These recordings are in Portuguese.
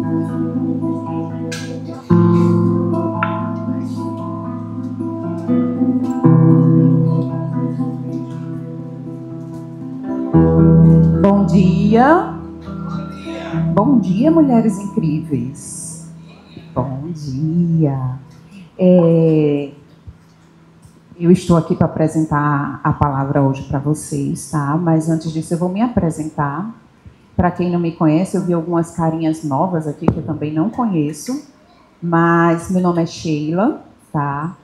Bom dia. Bom dia, mulheres incríveis. Bom dia. Eu estou aqui para apresentar a palavra hoje para vocês, tá? Mas antes disso eu vou me apresentar. Para quem não me conhece, eu vi algumas carinhas novas aqui que eu também não conheço. Mas meu nome é Sheila, tá?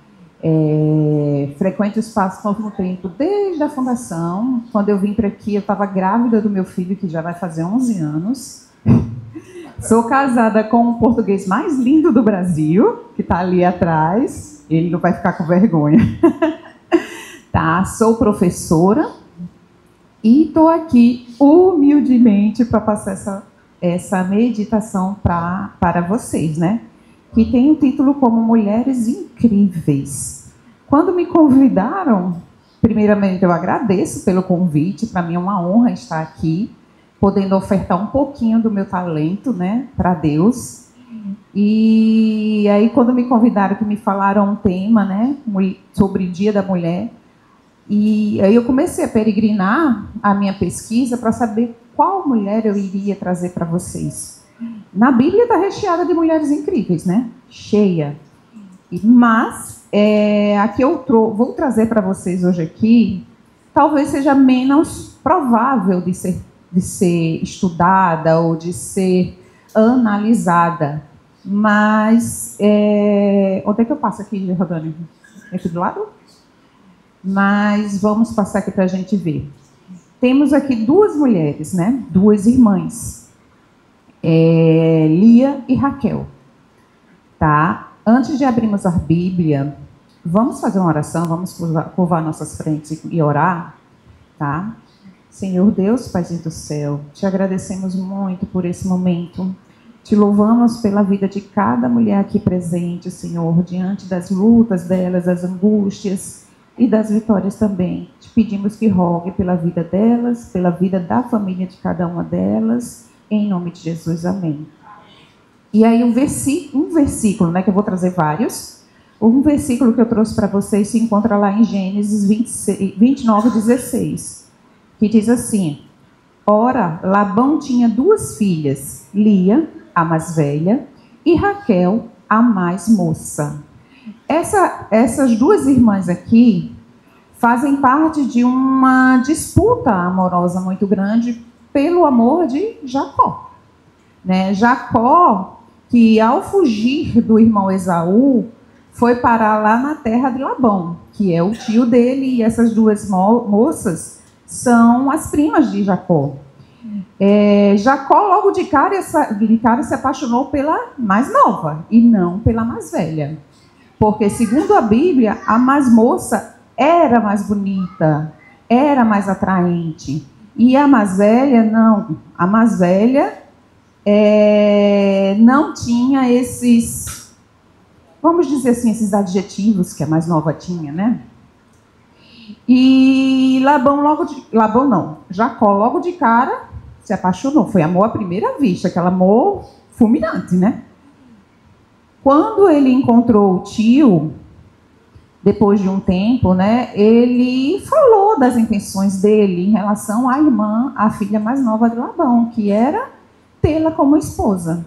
Frequento o Espaço Novo Tempo desde a fundação. Quando eu vim para aqui, eu estava grávida do meu filho, que já vai fazer 11 anos. Sou casada com o português mais lindo do Brasil, que está ali atrás. Ele não vai ficar com vergonha. Tá? Sou professora e estou aqui humildemente para passar essa meditação para vocês, né? Que tem o título como Mulheres Incríveis. Quando me convidaram, primeiramente eu agradeço pelo convite, para mim é uma honra estar aqui, podendo ofertar um pouquinho do meu talento, né, para Deus. E aí quando me convidaram, que me falaram um tema, né, sobre o Dia da Mulher, e aí eu comecei a peregrinar a minha pesquisa para saber qual mulher eu iria trazer para vocês. Na Bíblia está recheada de mulheres incríveis, né? Cheia. Mas a que eu vou trazer para vocês hoje aqui, talvez seja menos provável de ser estudada ou de ser analisada. Mas, onde é que eu passo aqui, Rodônio? Aqui do lado? Mas vamos passar aqui para a gente ver. Temos aqui duas mulheres, né? Duas irmãs. Lia e Raquel, tá? Antes de abrirmos a Bíblia, vamos fazer uma oração, vamos curvar nossas frentes e orar, tá? Senhor Deus, Paizinho do céu, te agradecemos muito por esse momento, te louvamos pela vida de cada mulher aqui presente, Senhor, diante das lutas delas, das angústias e das vitórias também. Te pedimos que rogue pela vida delas, pela vida da família de cada uma delas, em nome de Jesus, amém. E aí um versículo, né, que eu vou trazer vários. Um versículo que eu trouxe para vocês se encontra lá em Gênesis 29:16, que diz assim: Ora, Labão tinha duas filhas, Lia, a mais velha, e Raquel, a mais moça. Essas duas irmãs aqui fazem parte de uma disputa amorosa muito grande pelo amor de Jacó, né? Jacó, que ao fugir do irmão Esaú, foi parar lá na terra de Labão, que é o tio dele, e essas duas moças são as primas de Jacó. Jacó logo de cara se apaixonou pela mais nova e não pela mais velha, porque segundo a Bíblia, a mais moça era mais bonita, era mais atraente. E a mais velha, não. A mais velha não tinha esses, vamos dizer assim, esses adjetivos que a mais nova tinha, né? E Jacó logo de cara se apaixonou. Foi amor à primeira vista, aquele amor fulminante, né? Quando ele encontrou o tio, depois de um tempo, né, ele falou das intenções dele em relação à irmã, a filha mais nova de Labão, que era tê-la como esposa.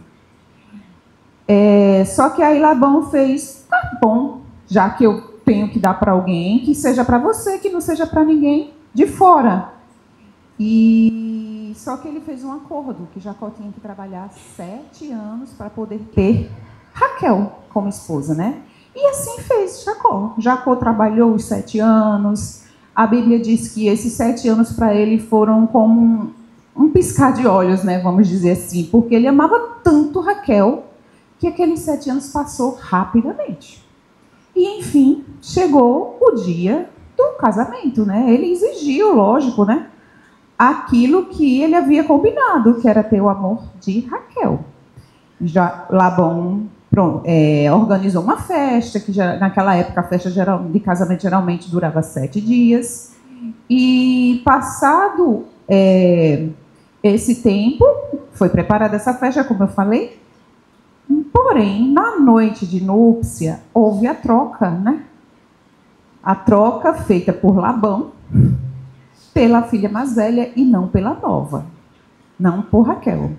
Só que aí Labão fez, tá bom, já que eu tenho que dar para alguém, que seja para você, que não seja para ninguém de fora. E só que ele fez um acordo, que Jacó tinha que trabalhar 7 anos para poder ter Raquel como esposa, né? E assim fez Jacó. Jacó trabalhou os 7 anos. A Bíblia diz que esses 7 anos para ele foram como um piscar de olhos, né? Vamos dizer assim. Porque ele amava tanto Raquel que aqueles 7 anos passou rapidamente. E, enfim, chegou o dia do casamento, né? Ele exigiu, lógico, né? Aquilo que ele havia combinado, que era ter o amor de Raquel. Labão organizou uma festa, que naquela época a festa de casamento geralmente durava 7 dias. E passado esse tempo, foi preparada essa festa, como eu falei, Porém, na noite de núpcia, houve a troca, né? A troca feita por Labão pela filha mais velha e não pela nova, não por Raquel.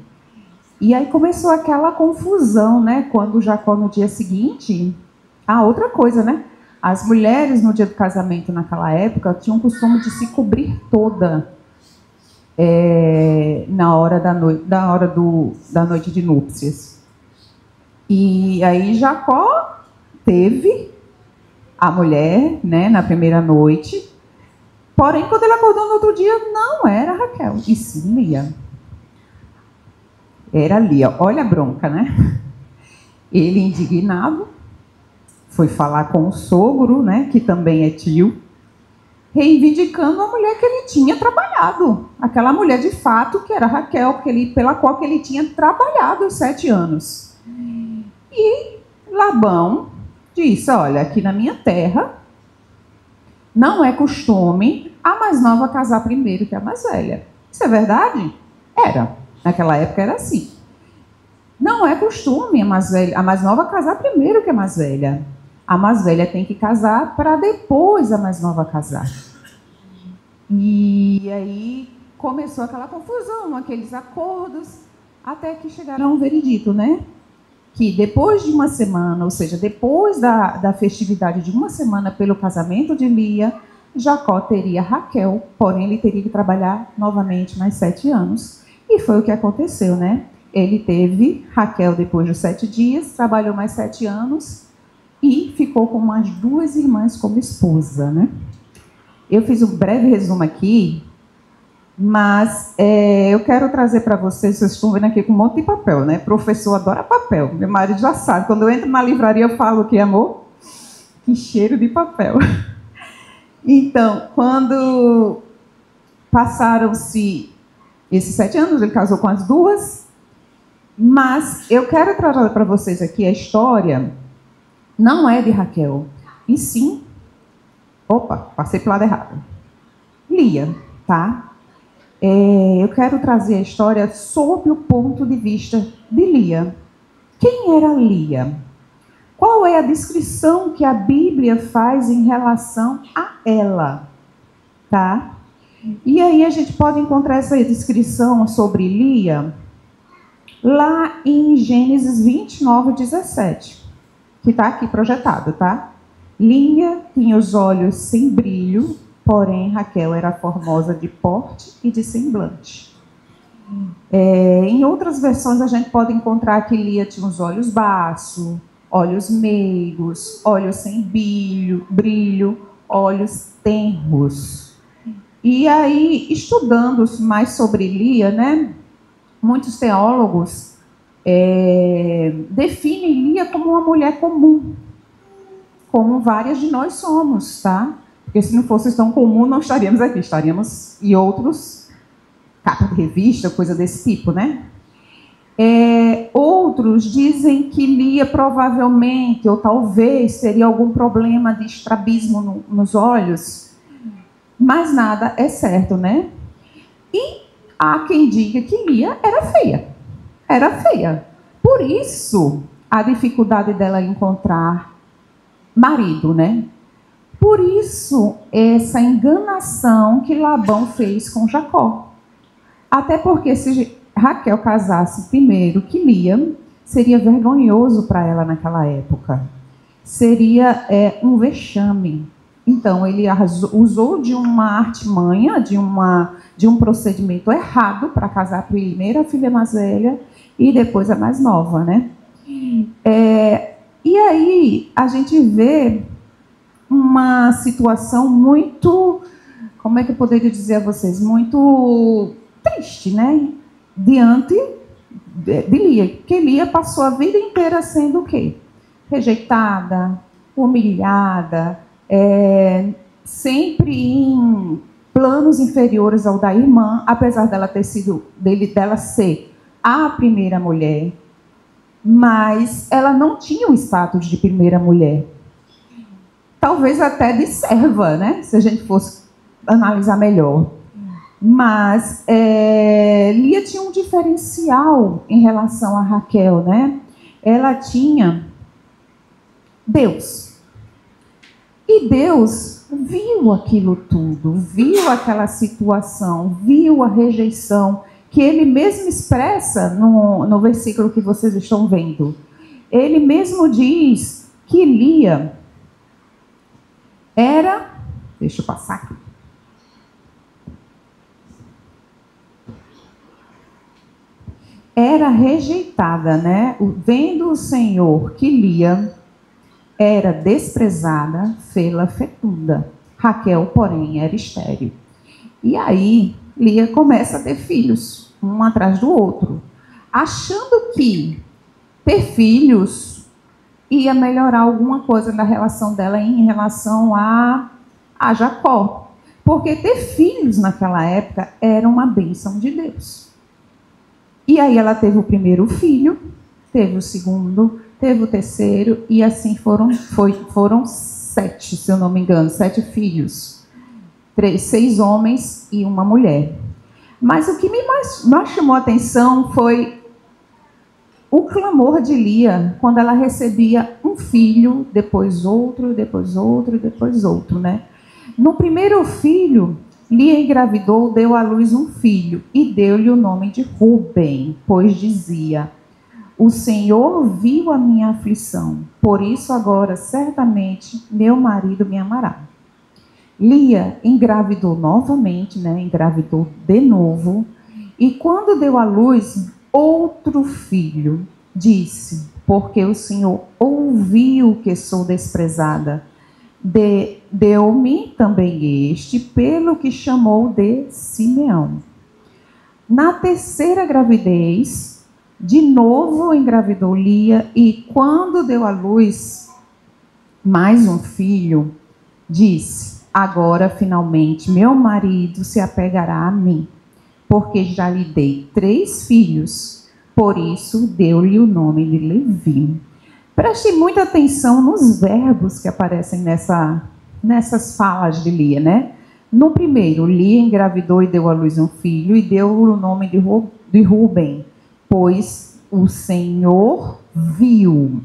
E aí começou aquela confusão, né? Quando Jacó, no dia seguinte... outra coisa, né? As mulheres, no dia do casamento, naquela época, tinham o costume de se cobrir toda na hora da noite de núpcias. E aí Jacó teve a mulher, né, na primeira noite. Porém, quando ele acordou no outro dia, não era Raquel, e sim Lia. Era Lia. Olha a bronca, né? Ele, indignado, foi falar com o sogro, né, que também é tio, reivindicando a mulher que ele tinha trabalhado. Aquela mulher, de fato, que era Raquel, pela qual que ele tinha trabalhado os 7 anos. E Labão disse, olha, aqui na minha terra não é costume a mais nova casar primeiro que a mais velha. Isso é verdade? Era. Naquela época era assim. Não é costume a mais nova casar primeiro que a mais velha. A mais velha tem que casar para depois a mais nova casar. E aí começou aquela confusão, aqueles acordos, até que chegaram a um veredito, né? Que depois de uma semana, ou seja, depois da festividade de uma semana pelo casamento de Lia, Jacó teria Raquel, porém ele teria que trabalhar novamente mais 7 anos. E foi o que aconteceu, né? Ele teve Raquel depois de 7 dias, trabalhou mais 7 anos e ficou com mais 2 irmãs como esposa, né? Eu fiz um breve resumo aqui, mas eu quero trazer para vocês estão vendo aqui com um monte de papel, né? Professor adora papel, meu marido já sabe. Quando eu entro na livraria eu falo que amor, que cheiro de papel. Então, quando passaram-se esses 7 anos, ele casou com as 2, mas eu quero trazer para vocês aqui a história, não é de Raquel, e sim, passei para o lado errado, Lia, tá? Eu quero trazer a história sob o ponto de vista de Lia. Quem era Lia? Qual é a descrição que a Bíblia faz em relação a ela? Tá? E aí a gente pode encontrar essa descrição sobre Lia lá em Gênesis 29, 17, que está aqui projetado, tá? Lia tinha os olhos sem brilho, porém Raquel era formosa de porte e de semblante. Em outras versões a gente pode encontrar que Lia tinha os olhos baços, olhos meigos, olhos sem brilho, olhos tenros. E aí, estudando mais sobre Lia, né, muitos teólogos definem Lia como uma mulher comum, como várias de nós somos, tá? Porque se não fosse tão comum, não estaríamos aqui, estaríamos em outros, capa de revista, coisa desse tipo, né? Outros dizem que Lia provavelmente, ou talvez, teria algum problema de estrabismo nos olhos, mas nada é certo, né? E há quem diga que Lia era feia. Era feia. Por isso, a dificuldade dela encontrar marido, né? Por isso, essa enganação que Labão fez com Jacó. Até porque se Raquel casasse primeiro que Lia, seria vergonhoso para ela naquela época. Seria um vexame. Então, ele usou de uma artimanha, de um procedimento errado para casar primeiro a filha mais velha e depois a mais nova, né? E aí, a gente vê uma situação muito, como é que eu poderia dizer a vocês, muito triste, né? Diante de Lia, porque Lia passou a vida inteira sendo o quê? Rejeitada, humilhada, sempre em planos inferiores ao da irmã, apesar dela dela ser a primeira mulher, mas ela não tinha o status de primeira mulher. Talvez até de serva, né? Se a gente fosse analisar melhor. Mas Lia tinha um diferencial em relação a Raquel, né? ela tinha Deus. E Deus viu aquilo tudo, viu aquela situação, viu a rejeição, que ele mesmo expressa no versículo que vocês estão vendo. Ele mesmo diz que Lia era... Deixa eu passar aqui. Era rejeitada, né? Vendo o Senhor que Lia era desprezada, fê-la fecunda. Raquel, porém, era estéril. E aí, Lia começa a ter filhos, um atrás do outro, achando que ter filhos ia melhorar alguma coisa na relação dela em relação a Jacó. Porque ter filhos naquela época era uma bênção de Deus. E aí ela teve o primeiro filho, teve o segundo, teve o terceiro, e assim foram 7, se eu não me engano, 7 filhos. 6 homens e uma mulher. Mas o que me mais chamou a atenção foi o clamor de Lia, quando ela recebia um filho, depois outro, depois outro, depois outro, né? No primeiro filho, Lia engravidou, deu à luz um filho e deu-lhe o nome de Rubem, pois dizia: o Senhor viu a minha aflição, por isso agora certamente meu marido me amará. Lia engravidou novamente, né? Engravidou de novo, e quando deu à luz outro filho, disse: porque o Senhor ouviu que sou desprezada, deu-me também este, pelo que chamou de Simeão. Na terceira gravidez, de novo engravidou Lia, e quando deu à luz mais um filho, disse: agora finalmente meu marido se apegará a mim, porque já lhe dei 3 filhos, por isso deu-lhe o nome de Levi. Preste muita atenção nos verbos que aparecem nessas falas de Lia, né? No primeiro, Lia engravidou e deu à luz um filho, e deu o nome de Rubem, pois o Senhor viu.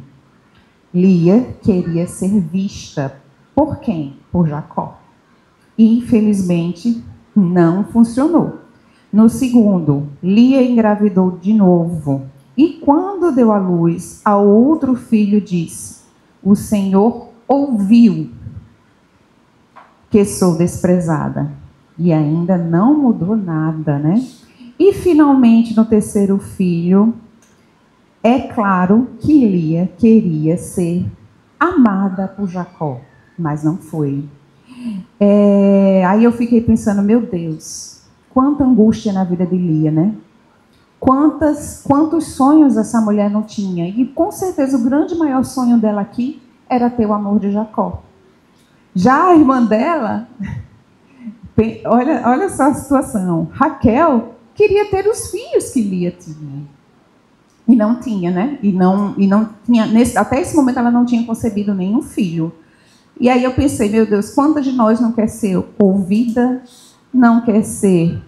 Lia queria ser vista. Por quem? Por Jacó. Infelizmente, não funcionou. No segundo, Lia engravidou de novo. E quando deu à luz ao outro filho, disse: o Senhor ouviu que sou desprezada. E ainda não mudou nada, né? E finalmente, no terceiro filho, é claro que Lia queria ser amada por Jacó, mas não foi. Aí eu fiquei pensando, meu Deus, quanta angústia na vida de Lia, né? Quantos sonhos essa mulher não tinha. E com certeza o grande maior sonho dela aqui era ter o amor de Jacó. Já a irmã dela, olha só a situação. Raquel queria ter os filhos que Lia tinha. E não tinha, né? E não tinha, até esse momento ela não tinha concebido nenhum filho. E aí eu pensei, meu Deus, quantas de nós não quer ser ouvida, não quer ser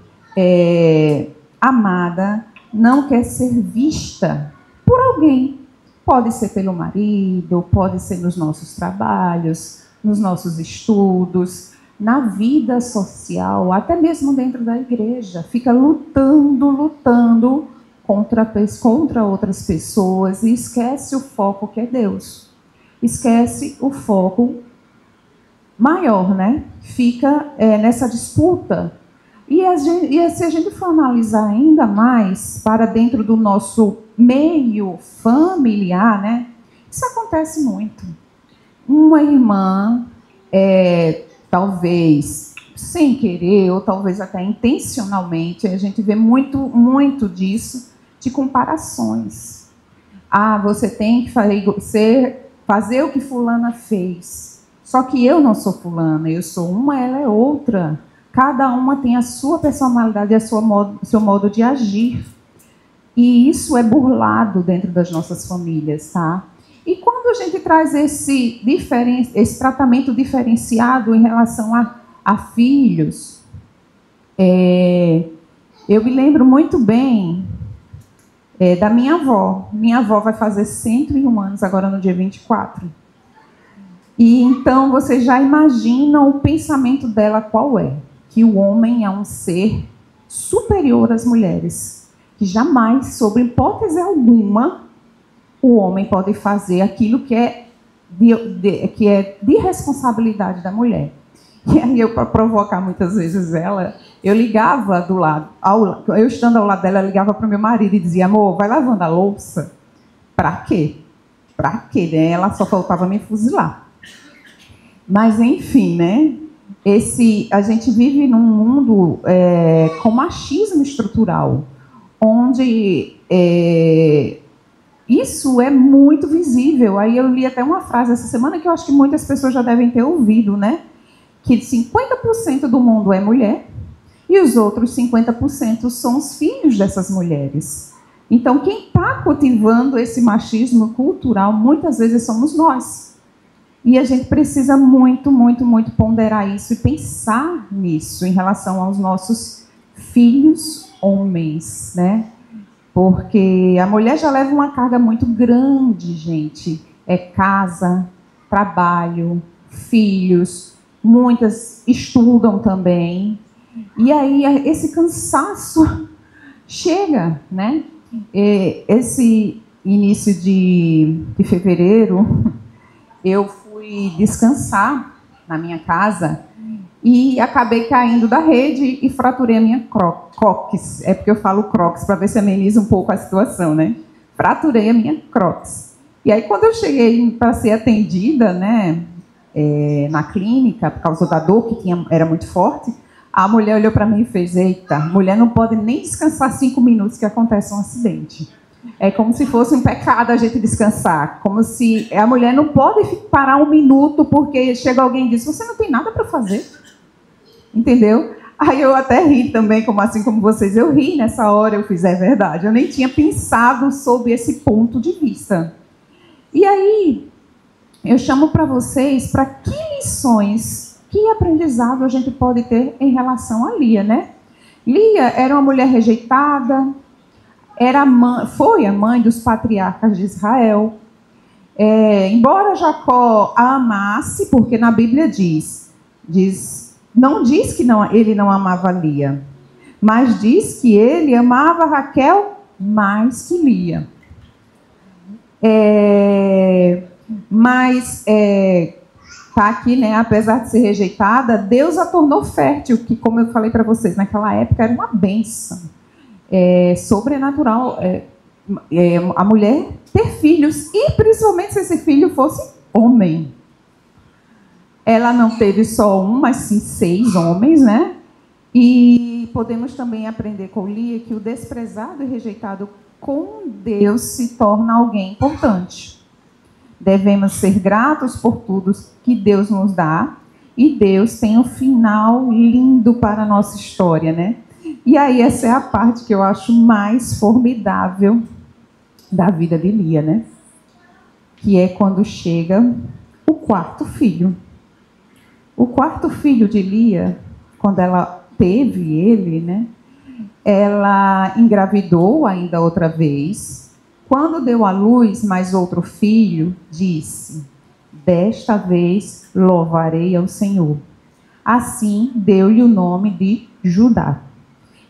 amada, não quer ser vista por alguém. Pode ser pelo marido, pode ser nos nossos trabalhos, nos nossos estudos, na vida social, até mesmo dentro da igreja. Fica lutando contra outras pessoas e esquece o foco que é Deus. Esquece o foco maior, né? Fica nessa disputa. E se a gente for analisar ainda mais para dentro do nosso meio familiar, né? Isso acontece muito. Uma irmã, talvez sem querer, ou talvez até intencionalmente, a gente vê muito disso, de comparações. Você tem que fazer o que fulana fez. Só que eu não sou fulana, eu sou uma, ela é outra. Cada uma tem a sua personalidade, seu modo de agir. E isso é burlado dentro das nossas famílias, tá? E quando a gente traz esse tratamento diferenciado em relação a filhos, eu me lembro muito bem da minha avó. Minha avó vai fazer 101 anos agora no dia 24. E então vocês já imaginam o pensamento dela qual é? Que o homem é um ser superior às mulheres. Que jamais, sob hipótese alguma, o homem pode fazer aquilo que é de responsabilidade da mulher. E aí eu, para provocar muitas vezes ela, eu ligava do lado, eu estando ao lado dela, eu ligava para o meu marido e dizia: amor, vai lavando a louça. Para quê? Para quê? Né? Ela só faltava me fuzilar. Mas enfim, né? A gente vive num mundo com machismo estrutural, onde isso é muito visível. Aí eu li até uma frase essa semana que eu acho que muitas pessoas já devem ter ouvido, né? Que 50% do mundo é mulher e os outros 50% são os filhos dessas mulheres. Então, quem está cultivando esse machismo cultural, muitas vezes somos nós. E a gente precisa muito, muito, muito ponderar isso e pensar nisso em relação aos nossos filhos homens, né? Porque a mulher já leva uma carga muito grande, gente. É casa, trabalho, filhos, muitas estudam também. E aí esse cansaço chega, né? Esse início de fevereiro, eu fui descansar na minha casa e acabei caindo da rede e fraturei a minha cóccix. É porque eu falo crocs para ver se ameniza um pouco a situação, né? Fraturei a minha cóccix. E aí, quando eu cheguei para ser atendida, né, na clínica, por causa da dor que era muito forte, a mulher olhou para mim e fez: eita, mulher não pode nem descansar 5 minutos que acontece um acidente. É como se fosse um pecado a gente descansar. Como se a mulher não pode parar 1 minuto porque chega alguém e diz: você não tem nada para fazer. Entendeu? Aí eu até ri também, assim como vocês. Eu ri nessa hora, eu fiz: é verdade. Eu nem tinha pensado sobre esse ponto de vista. E aí, eu chamo para vocês para que lições, que aprendizado a gente pode ter em relação a Lia, né? Lia era uma mulher rejeitada, foi a mãe dos patriarcas de Israel. Embora Jacó a amasse, porque na Bíblia não diz que ele não amava Lia, mas diz que ele amava Raquel mais que Lia. Mas tá aqui, né? Apesar de ser rejeitada, Deus a tornou fértil, que, como eu falei para vocês, naquela época era uma bênção sobrenatural. A mulher ter filhos, e principalmente se esse filho fosse homem. Ela não teve só um, mas sim 6 homens, né? E podemos também aprender com Lia que o desprezado e rejeitado com Deus se torna alguém importante. Devemos ser gratos por tudo que Deus nos dá, e Deus tem um final lindo para a nossa história, né? E aí essa é a parte que eu acho mais formidável da vida de Lia, né? Que é quando chega o 4º filho. O 4º filho de Lia, quando ela teve ele, né? Ela engravidou ainda outra vez. Quando deu à luz mais outro filho, disse: desta vez louvarei ao Senhor. Assim deu-lhe o nome de Judá.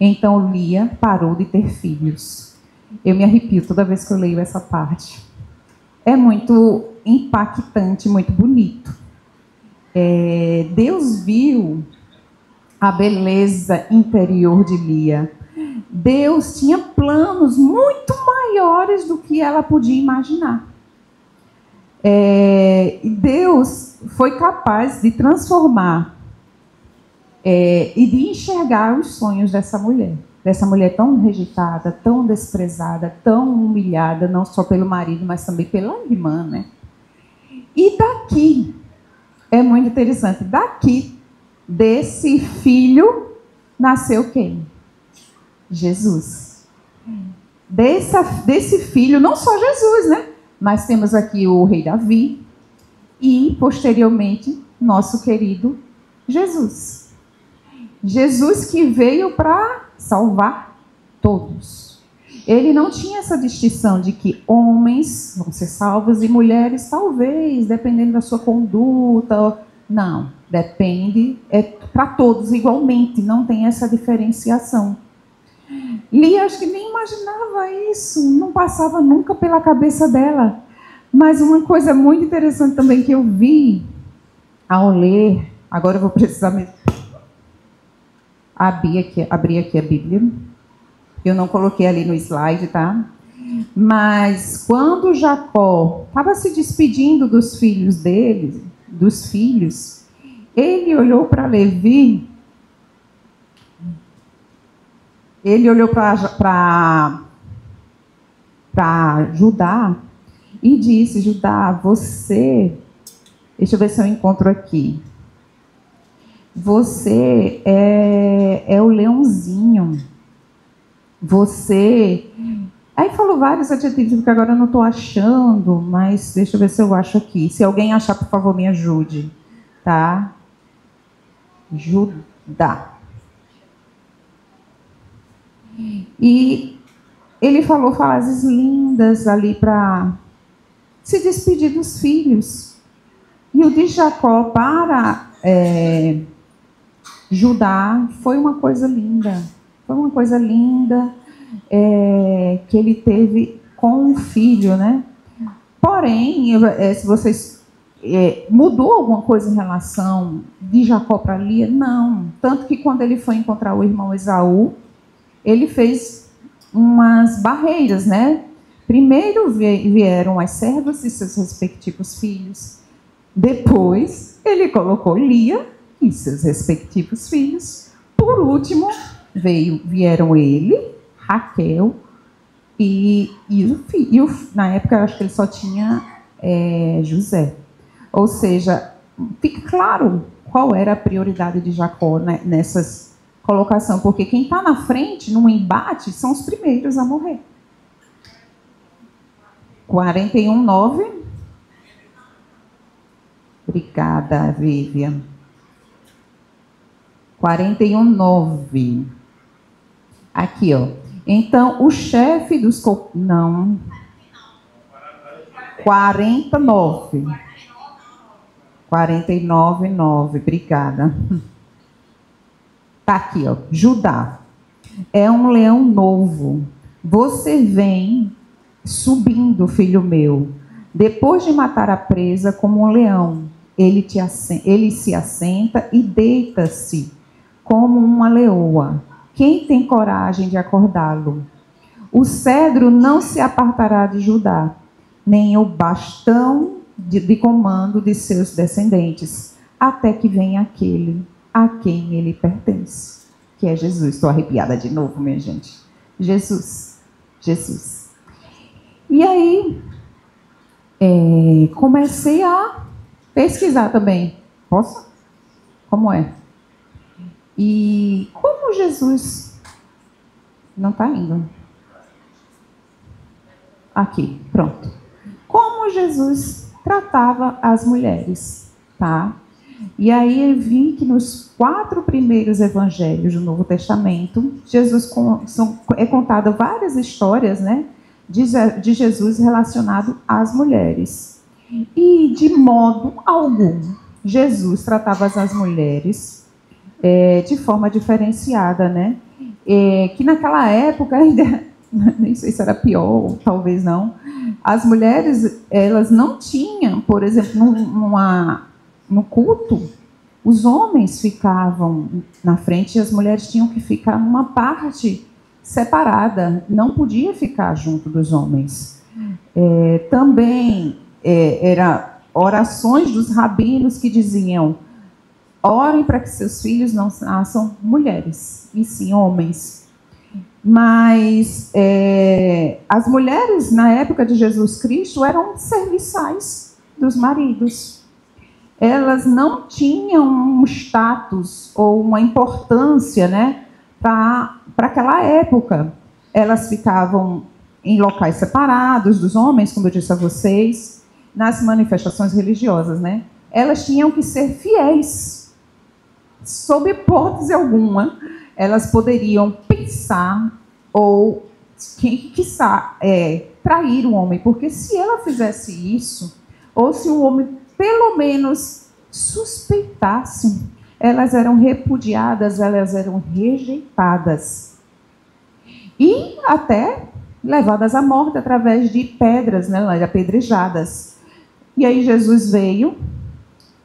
Então Lia parou de ter filhos. Eu me arrepio toda vez que eu leio essa parte. É muito impactante, muito bonito. Deus viu a beleza interior de Lia. Deus tinha planos muito maiores do que ela podia imaginar. Deus foi capaz de transformar e de enxergar os sonhos dessa mulher tão rejeitada, tão desprezada, tão humilhada, não só pelo marido, mas também pela irmã, né? E daqui, é muito interessante, daqui, desse filho, nasceu quem? Jesus. Desse filho, não só Jesus, né? Mas temos aqui o rei Davi e, posteriormente, nosso querido Jesus. Jesus que veio para salvar todos. Ele não tinha essa distinção de que homens vão ser salvos e mulheres talvez, dependendo da sua conduta. Não, depende, é para todos igualmente, não tem essa diferenciação. Lia, acho que nem imaginava isso, não passava nunca pela cabeça dela. Mas uma coisa muito interessante também que eu vi ao ler, agora eu vou precisar mesmo abrir aqui a Bíblia. Eu não coloquei ali no slide, tá? Mas quando Jacó estava se despedindo dos filhos dele, ele olhou para Levi, ele olhou para Judá e disse: Judá, você, deixa eu ver se eu encontro aqui, você é o leãozinho, você... Aí falou vários adjetivos que agora eu não estou achando, mas deixa eu ver se eu acho aqui. Se alguém achar, por favor, me ajude, tá? Judá. E ele falou frases lindas ali para se despedir dos filhos. E o de Jacó para Judá foi uma coisa linda. Foi uma coisa linda que ele teve com o filho, né? Porém, se vocês... mudou alguma coisa em relação de Jacó para Lia? Não. Tanto que quando ele foi encontrar o irmão Esaú, ele fez umas barreiras, né? Primeiro vieram as servas e seus respectivos filhos. Depois, ele colocou Lia e seus respectivos filhos. Por último, vieram ele, Raquel e na época, eu acho que ele só tinha José. Ou seja, fica claro qual era a prioridade de Jacó, né, nessas colocações, porque quem está na frente, num embate, são os primeiros a morrer. 41:9. Obrigada, Vivian. 41:9. Aqui, ó. Então, o chefe dos... Não. 49. 49:9. Obrigada. Tá aqui, ó. Judá é um leão novo. Você vem subindo, filho meu. Depois de matar a presa como um leão, ele se assenta e deita-se como uma leoa. Quem tem coragem de acordá-lo? O cedro não se apartará de Judá, nem o bastão de comando de seus descendentes, até que venha aquele a quem ele pertence, que é Jesus. Estou arrepiada de novo, minha gente. Jesus. E aí, comecei a pesquisar também. Posso? Como é? E como Jesus... Não está indo. Aqui, pronto. Como Jesus tratava as mulheres, tá? E aí eu vi que nos 4 primeiros evangelhos do Novo Testamento, é contada várias histórias, né, de Jesus relacionado às mulheres. E de modo algum, Jesus tratava as mulheres de forma diferenciada, né? Que naquela época ainda, nem sei se era pior, talvez não, as mulheres, elas não tinham, por exemplo, no culto, os homens ficavam na frente e as mulheres tinham que ficar numa parte separada, não podia ficar junto dos homens. Também eram orações dos rabinos que diziam: orem para que seus filhos não nasçam mulheres, e sim homens. Mas as mulheres, na época de Jesus Cristo, eram serviçais dos maridos. Elas não tinham um status ou uma importância, né, para aquela época. Elas ficavam em locais separados dos homens, como eu disse a vocês, nas manifestações religiosas, né? Elas tinham que ser fiéis. Sob hipótese alguma, elas poderiam pensar ou trair o homem, porque se ela fizesse isso, ou se o homem pelo menos suspeitasse, elas eram repudiadas, elas eram rejeitadas e até levadas à morte através de pedras, né, apedrejadas. E aí Jesus veio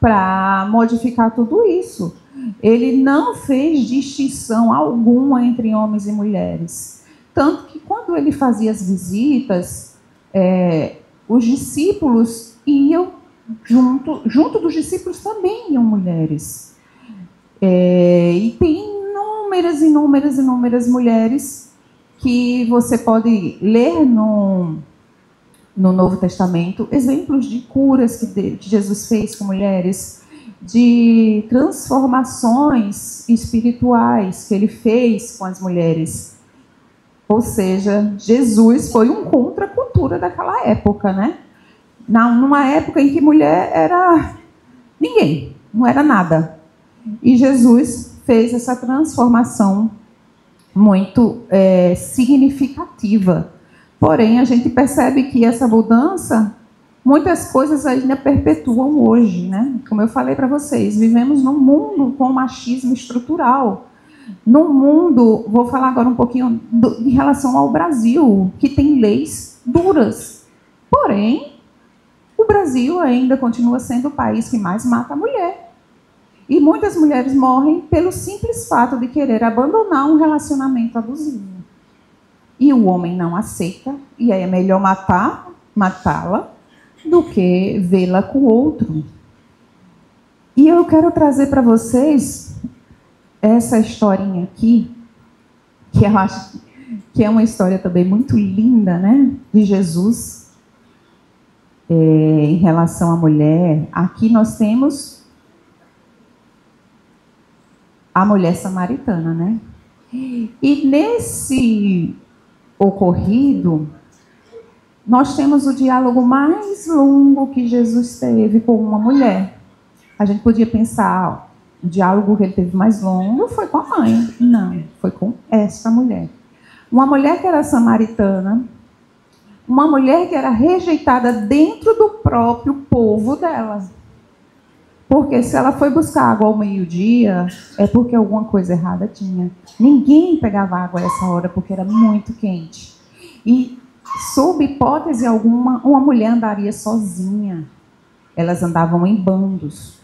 para modificar tudo isso. Ele não fez distinção alguma entre homens e mulheres. Tanto que quando ele fazia as visitas, os discípulos iam junto dos discípulos também iam mulheres. E tem inúmeras mulheres que você pode ler no Novo Testamento, exemplos de curas que Jesus fez com mulheres, de transformações espirituais que ele fez com as mulheres. Ou seja, Jesus foi um contra a cultura daquela época, né? Numa época em que mulher era ninguém, não era nada. E Jesus fez essa transformação muito significativa. Porém, a gente percebe que essa mudança, muitas coisas ainda perpetuam hoje, né? Como eu falei para vocês, vivemos num mundo com machismo estrutural. Num mundo, vou falar agora um pouquinho em relação ao Brasil, que tem leis duras. Porém, o Brasil ainda continua sendo o país que mais mata a mulher. E muitas mulheres morrem pelo simples fato de querer abandonar um relacionamento abusivo. E o homem não aceita, e aí é melhor matá-la, do que vê-la com outro. E eu quero trazer para vocês essa historinha aqui, que eu acho que é uma história também muito linda, né? De Jesus em relação à mulher. Aqui nós temos a mulher samaritana, né? E nesse ocorrido, nós temos o diálogo mais longo que Jesus teve com uma mulher. A gente podia pensar, o diálogo que ele teve mais longo foi com a mãe. Não, foi com essa mulher. Uma mulher que era samaritana, uma mulher que era rejeitada dentro do próprio povo dela. Porque se ela foi buscar água ao meio-dia, é porque alguma coisa errada tinha. Ninguém pegava água a essa hora porque era muito quente. E, sob hipótese alguma, uma mulher andaria sozinha. Elas andavam em bandos.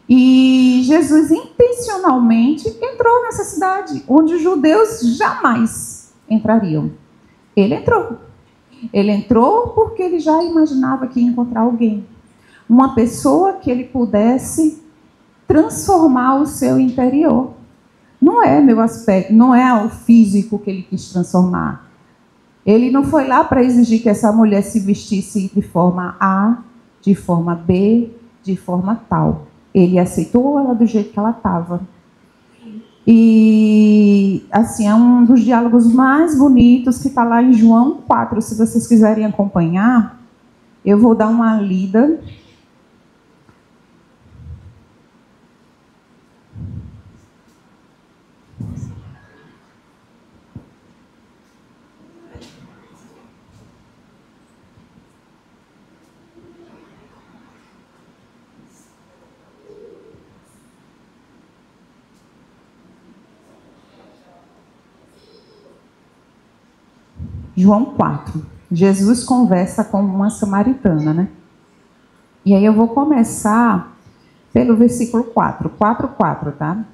E Jesus intencionalmente entrou nessa cidade, onde os judeus jamais entrariam. Ele entrou. Ele entrou porque ele já imaginava que ia encontrar alguém. Uma pessoa que ele pudesse transformar o seu interior. Não é meu aspecto, não é o físico que ele quis transformar. Ele não foi lá para exigir que essa mulher se vestisse de forma A, de forma B, de forma tal. Ele aceitou ela do jeito que ela estava. E, assim, é um dos diálogos mais bonitos que está lá em João 4. Se vocês quiserem acompanhar, eu vou dar uma lida. João 4. Jesus conversa com uma samaritana, né? E aí eu vou começar pelo versículo 4. 4:4, tá?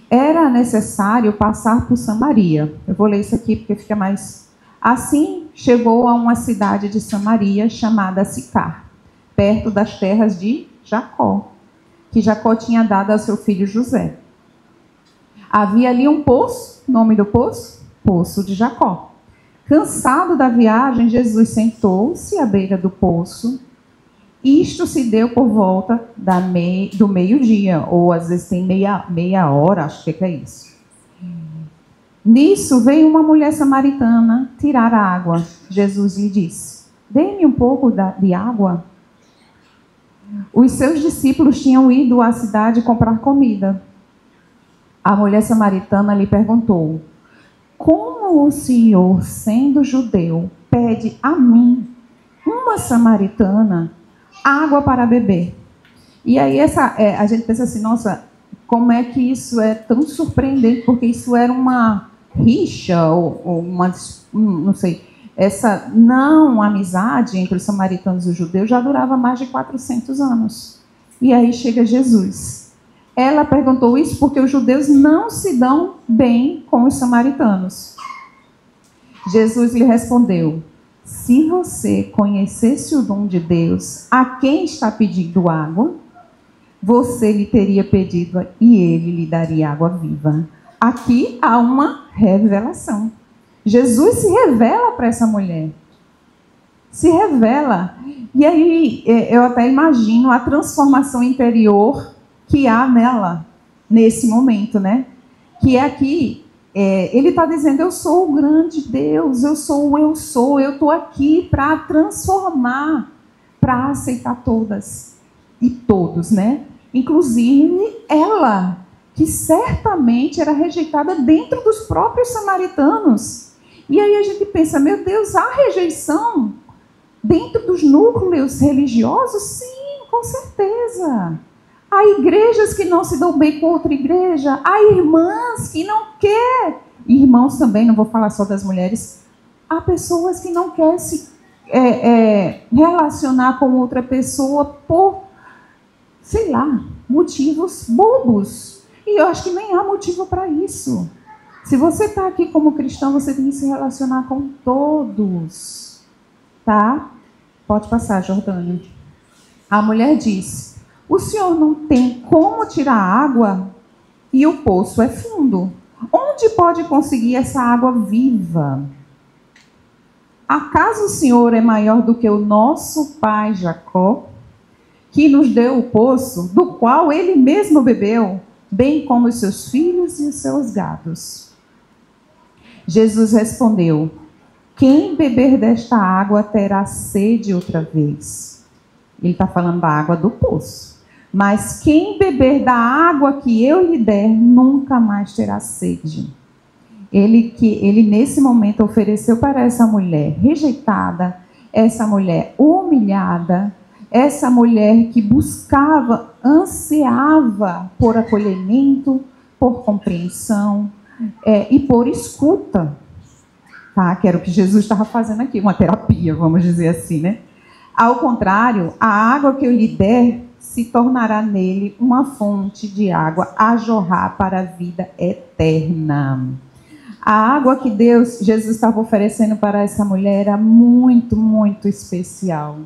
Era necessário passar por Samaria. Eu vou ler isso aqui porque fica mais... Assim, chegou a uma cidade de Samaria chamada Sicar, perto das terras de Jacó, que Jacó tinha dado ao seu filho José. Havia ali um poço, nome do poço? Poço de Jacó. Cansado da viagem, Jesus sentou-se à beira do poço. Isto se deu por volta do meio-dia, ou às vezes tem meia hora, acho que é isso. Nisso veio uma mulher samaritana tirar a água. Jesus lhe disse: dê-me um pouco de água. Os seus discípulos tinham ido à cidade comprar comida. A mulher samaritana lhe perguntou: como o Senhor, sendo judeu, pede a mim, uma samaritana, água para beber? E aí a gente pensa assim, nossa, como é que isso é tão surpreendente, porque isso era uma rixa, ou uma, não sei, essa não amizade entre os samaritanos e os judeus já durava mais de 400 anos. E aí chega Jesus. Ela perguntou isso porque os judeus não se dão bem com os samaritanos. Jesus lhe respondeu: se você conhecesse o dom de Deus, a quem está pedindo água, você lhe teria pedido e ele lhe daria água viva. Aqui há uma revelação. Jesus se revela para essa mulher. Se revela. E aí eu até imagino a transformação interior que há nela, nesse momento, né? Que é aqui, ele está dizendo, eu sou o grande Deus, eu estou aqui para transformar, para aceitar todas e todos, né? Inclusive ela, que certamente era rejeitada dentro dos próprios samaritanos. E aí a gente pensa, meu Deus, há rejeição dentro dos núcleos religiosos? Sim, com certeza. Há igrejas que não se dão bem com outra igreja, há irmãs que não querem, irmãos também, não vou falar só das mulheres, há pessoas que não querem se relacionar com outra pessoa por, sei lá, motivos bobos. E eu acho que nem há motivo para isso. Se você está aqui como cristão, você tem que se relacionar com todos. Tá? Pode passar, Jordânia. A mulher disse: o senhor não tem como tirar água e o poço é fundo. Onde pode conseguir essa água viva? Acaso o senhor é maior do que o nosso pai Jacó, que nos deu o poço, do qual ele mesmo bebeu, bem como os seus filhos e os seus gados? Jesus respondeu: quem beber desta água terá sede outra vez. Ele está falando da água do poço. Mas quem beber da água que eu lhe der, nunca mais terá sede. Ele nesse momento ofereceu para essa mulher rejeitada, essa mulher humilhada, essa mulher que buscava, ansiava por acolhimento, por compreensão e por escuta. Tá? Que era o que Jesus estava fazendo aqui, uma terapia, vamos dizer assim, né? Ao contrário, a água que eu lhe der se tornará nele uma fonte de água a jorrar para a vida eterna. A água que Jesus estava oferecendo para essa mulher era muito, muito especial.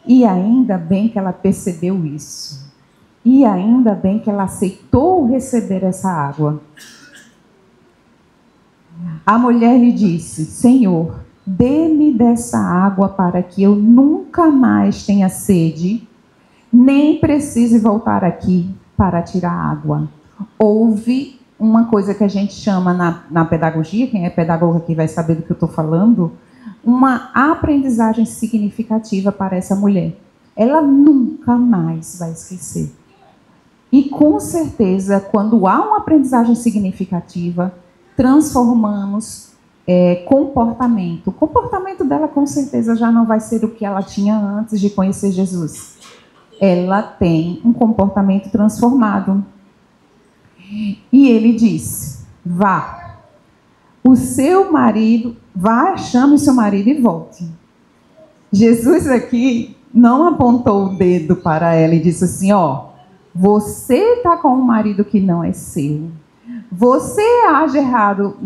E ainda bem que ela percebeu isso. E ainda bem que ela aceitou receber essa água. A mulher lhe disse: Senhor, dê-me dessa água para que eu nunca mais tenha sede, nem precise voltar aqui para tirar água. Houve uma coisa que a gente chama na pedagogia, quem é pedagoga aqui vai saber do que eu estou falando, uma aprendizagem significativa para essa mulher. Ela nunca mais vai esquecer. E com certeza, quando há uma aprendizagem significativa, transformamos comportamento. O comportamento dela com certeza já não vai ser o que ela tinha antes de conhecer Jesus. Ela tem um comportamento transformado. E ele disse: vá, o seu marido, vá, chame o seu marido e volte. Jesus aqui não apontou o dedo para ela e disse assim: ó, você está com um marido que não é seu. Você age errado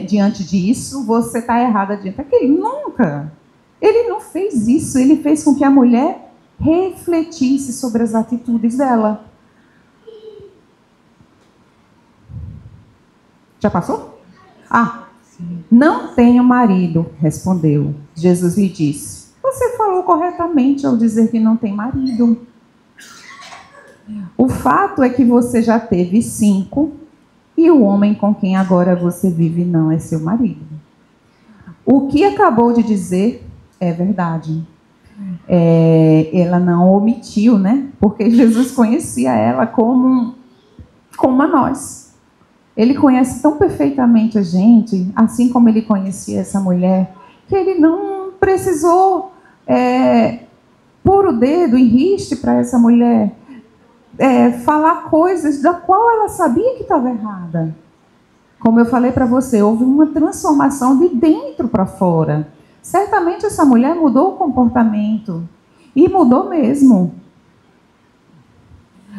diante disso, você está errada diante daquele. Nunca. Ele não fez isso, ele fez com que a mulher refletisse sobre as atitudes dela. Já passou? Não tenho marido, respondeu. Jesus lhe disse: você falou corretamente ao dizer que não tem marido. O fato é que você já teve 5 e o homem com quem agora você vive não é seu marido. O que acabou de dizer é verdade. Ela não omitiu, né? Porque Jesus conhecia ela como a nós. Ele conhece tão perfeitamente a gente, assim como ele conhecia essa mulher, que ele não precisou pôr o dedo em riste para essa mulher, falar coisas da qual ela sabia que estava errada. Como eu falei para você, houve uma transformação de dentro para fora. Certamente essa mulher mudou o comportamento. E mudou mesmo.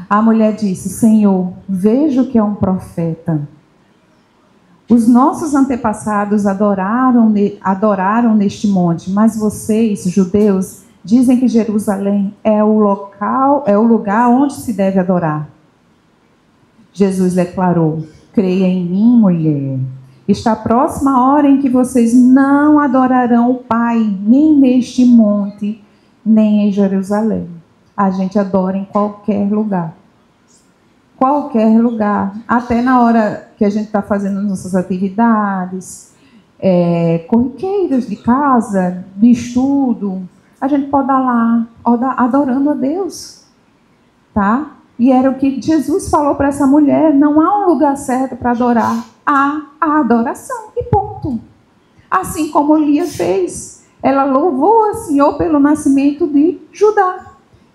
A mulher disse: Senhor, vejo que é um profeta. Os nossos antepassados adoraram neste monte, mas vocês, judeus, dizem que Jerusalém é o lugar onde se deve adorar. Jesus declarou: creia em mim, mulher. Está próxima a hora em que vocês não adorarão o Pai, nem neste monte, nem em Jerusalém. A gente adora em qualquer lugar. Qualquer lugar. Até na hora que a gente está fazendo nossas atividades, corriqueiras de casa, de estudo, a gente pode estar lá adorando a Deus. Tá? E era o que Jesus falou para essa mulher: não há um lugar certo para adorar, há a adoração, e ponto. Assim como Lia fez, ela louvou o Senhor pelo nascimento de Judá.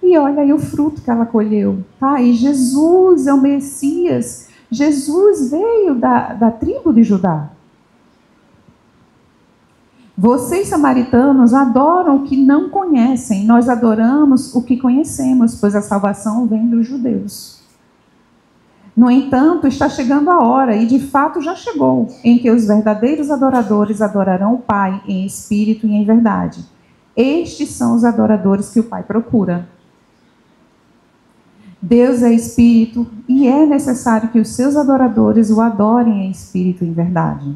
E olha aí o fruto que ela colheu. Tá? E Jesus é o Messias, Jesus veio da tribo de Judá. Vocês, samaritanos, adoram o que não conhecem. Nós adoramos o que conhecemos, pois a salvação vem dos judeus. No entanto, está chegando a hora, e de fato já chegou, em que os verdadeiros adoradores adorarão o Pai em espírito e em verdade. Estes são os adoradores que o Pai procura. Deus é espírito e é necessário que os seus adoradores o adorem em espírito e em verdade.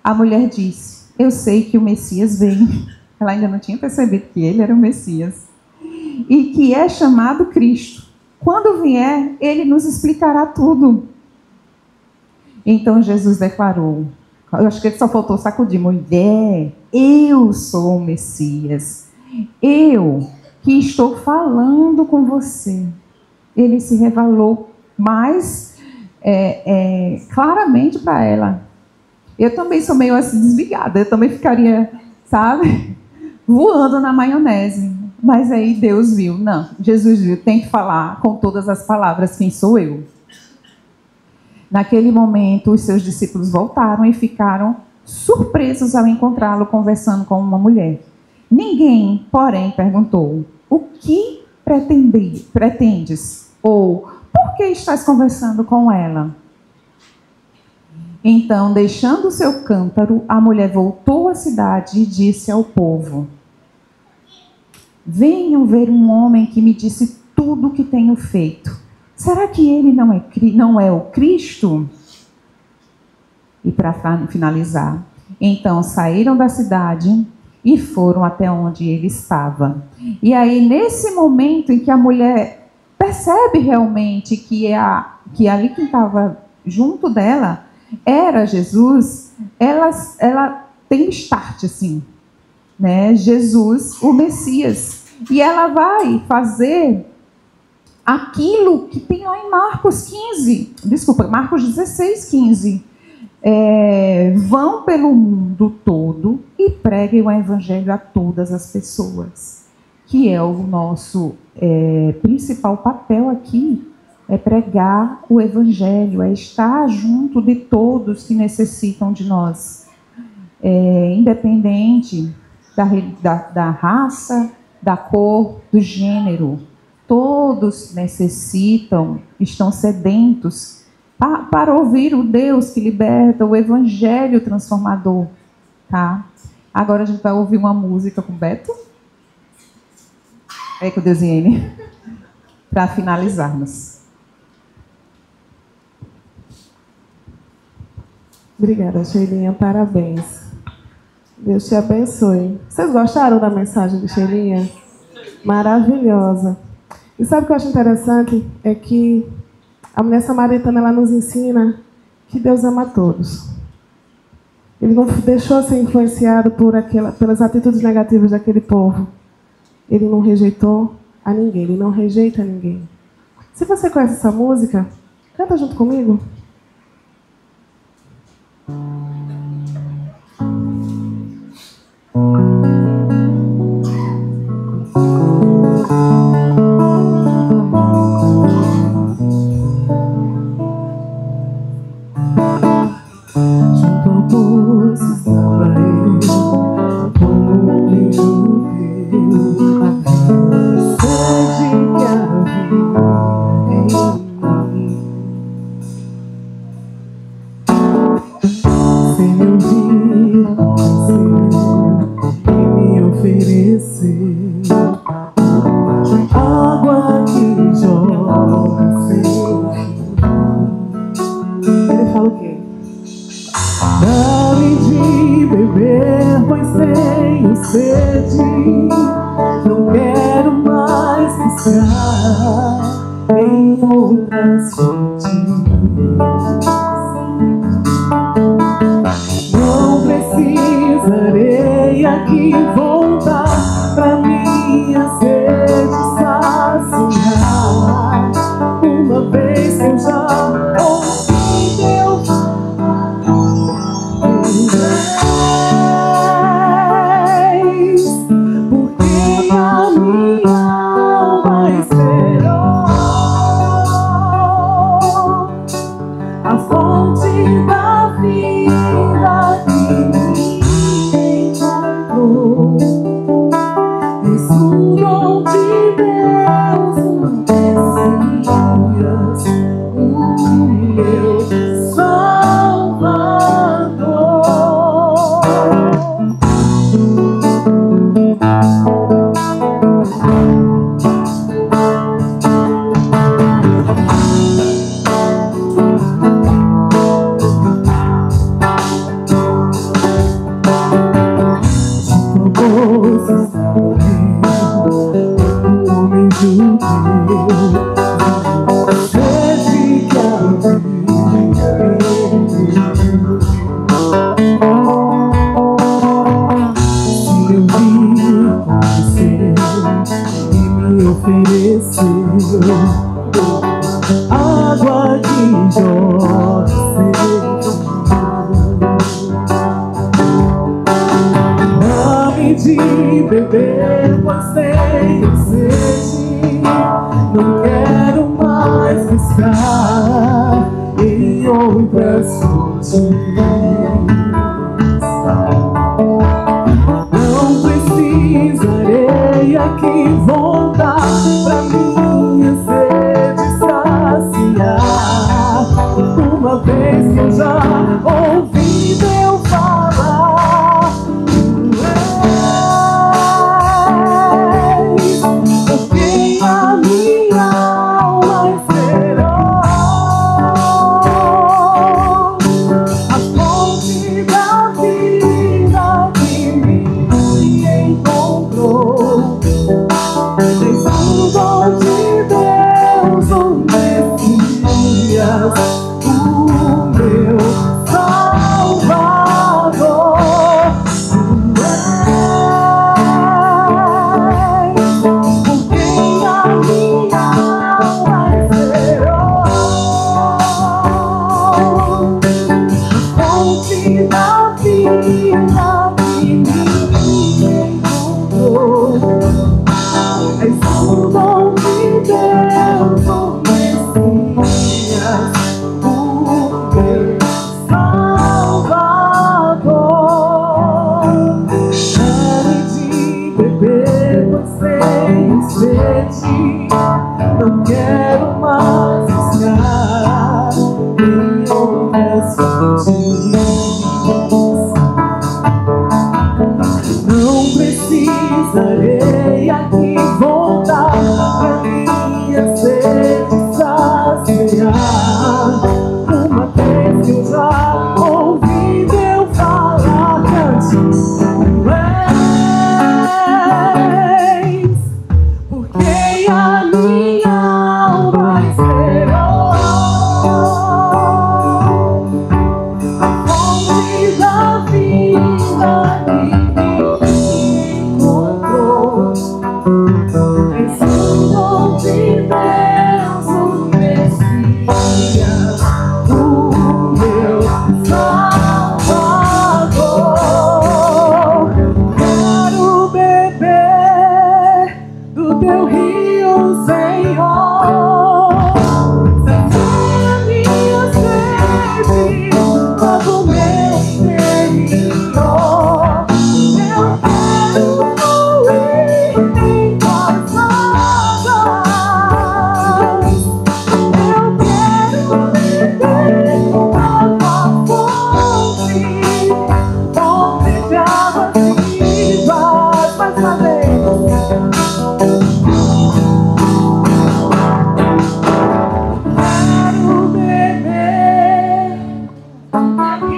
A mulher disse: eu sei que o Messias vem. Ela ainda não tinha percebido que ele era o Messias. E que é chamado Cristo. Quando vier, ele nos explicará tudo. Então Jesus declarou, eu acho que ele só faltou sacudir: mulher, eu sou o Messias. Eu que estou falando com você. Ele se revelou mais claramente para ela. Eu também sou meio assim desligada, eu também ficaria, sabe, voando na maionese. Mas aí Deus viu, não, Jesus viu, tem que falar com todas as palavras: quem sou eu? Naquele momento, os seus discípulos voltaram e ficaram surpresos ao encontrá-lo conversando com uma mulher. Ninguém, porém, perguntou: o que pretendes? Ou por que estás conversando com ela? Então, deixando o seu cântaro, a mulher voltou à cidade e disse ao povo: venham ver um homem que me disse tudo o que tenho feito. Será que ele não é o Cristo? E para finalizar, então saíram da cidade e foram até onde ele estava. E aí, nesse momento em que a mulher percebe realmente que ali quem estava junto dela era Jesus, ela tem um start assim, né? Jesus, o Messias. E ela vai fazer aquilo que tem lá em Marcos 16, 15. Vão pelo mundo todo e preguem o evangelho a todas as pessoas. Que é o nosso principal papel aqui. É pregar o evangelho, é estar junto de todos que necessitam de nós. Independente da raça, da cor, do gênero. Todos necessitam, estão sedentos para ouvir o Deus que liberta, o evangelho transformador. Tá? Agora a gente vai ouvir uma música com Beto. Com o Deusiane. Para finalizarmos. Obrigada, Sheilinha. Parabéns. Deus te abençoe. Vocês gostaram da mensagem de Sheilinha? Maravilhosa. E sabe o que eu acho interessante? É que a mulher samaritana, ela nos ensina que Deus ama a todos. Ele não deixou ser influenciado pelas atitudes negativas daquele povo. Ele não rejeitou a ninguém. Ele não rejeita ninguém. Se você conhece essa música, canta junto comigo. Junto ao poço estava eu, como um homem judeu, havia sede que havia em mim. Sem me ouvir, e me ofereceu água que jorra sem fim. Ele fala o quê? Dá-me de beber, pois tenho sede. Não quero mais buscar em outras fontes. Não precisarei aqui voltar pra minha sede saciar. Uma vez que eu já ouvi Deus, porque a minha alma esperou a fonte da vida que me encontrou. És um dom de Deus, um Messias, o meu Salvador. Um homem judeu, sede que havia em mim. Se eu vi e me ofereceu água que jorra sem fim. Dá-me de beber, pois tenho sede. Não quero mais buscar em outras fontes. Não precisarei aqui voltar pra minha sede saciar. Uma vez que eu já ouvi Deus falar, porque a minha alma esperou a fonte da vida que me encontrou. És um dom de Deus, um Messias, o meu Salvador. Porque a minha alma esperou a fonte da vida que me encontrou. És um dom de Deus, um Messias, o meu Salvador. Dá-me de beber, pois tenho sede. Não quero mais buscar em outras fontes. Não precisarei aqui voltar pra minha sede saciar. Uma vez que eu já ouvi Deus falar, cante. Porque a minha alma esperou a fonte da vida que me encontrou. teu rio, Senhor. Sacia minha sede, todo meu interior. Eu quero fluir em tuas águas. Eu quero viver na tua fonte, fonte de águas vivas. Mais uma vez. Quero beber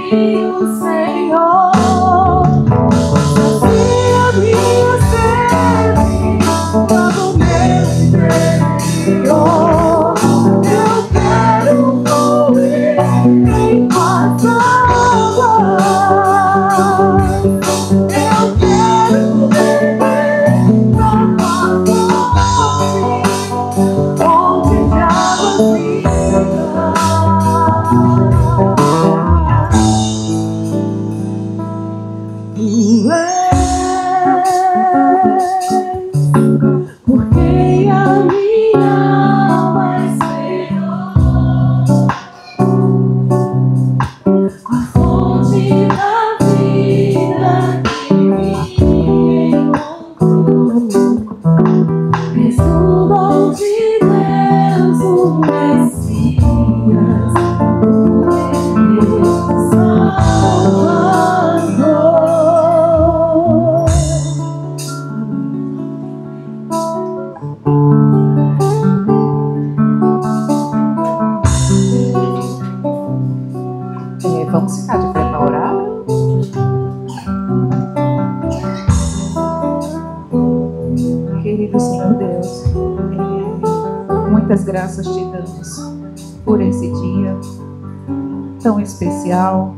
rio, Senhor. Sacia minha sede, todo meu interior. Eu quero fluir em tuas águas. Eu quero beber na tua fonte de águas vivas. Tu és porque a minha alma esperou a fonte da vida que me encontrou. És o dom de Deus, o Messias, o meu Salvador. Vamos ficar de pé para orar? Querido Senhor Deus, muitas graças te damos por esse dia tão especial.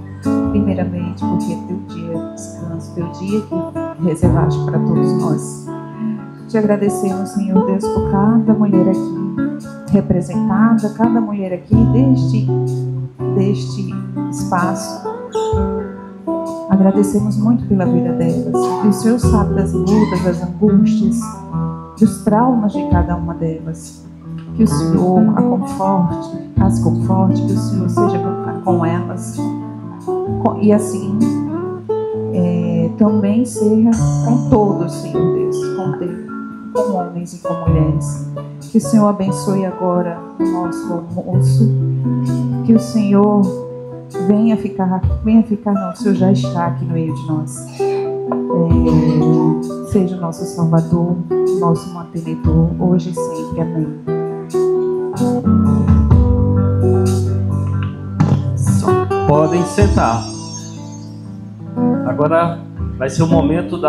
Primeiramente porque é teu dia de descanso, teu dia que reservaste para todos nós. Te agradecemos, Senhor Deus, por cada mulher aqui representada, cada mulher aqui deste espaço. Agradecemos muito pela vida delas. E o Senhor sabe das lutas, das angústias, dos traumas de cada uma delas. Que o Senhor as conforte, que o Senhor seja com elas. E assim, também seja com todos, Senhor Deus, com homens e com mulheres. Que o Senhor abençoe agora o nosso almoço. Que o Senhor venha ficar não, o Senhor já está aqui no meio de nós. Seja o nosso Salvador, nosso mantenedor, hoje e sempre. Amém. Podem sentar. Agora vai ser o momento da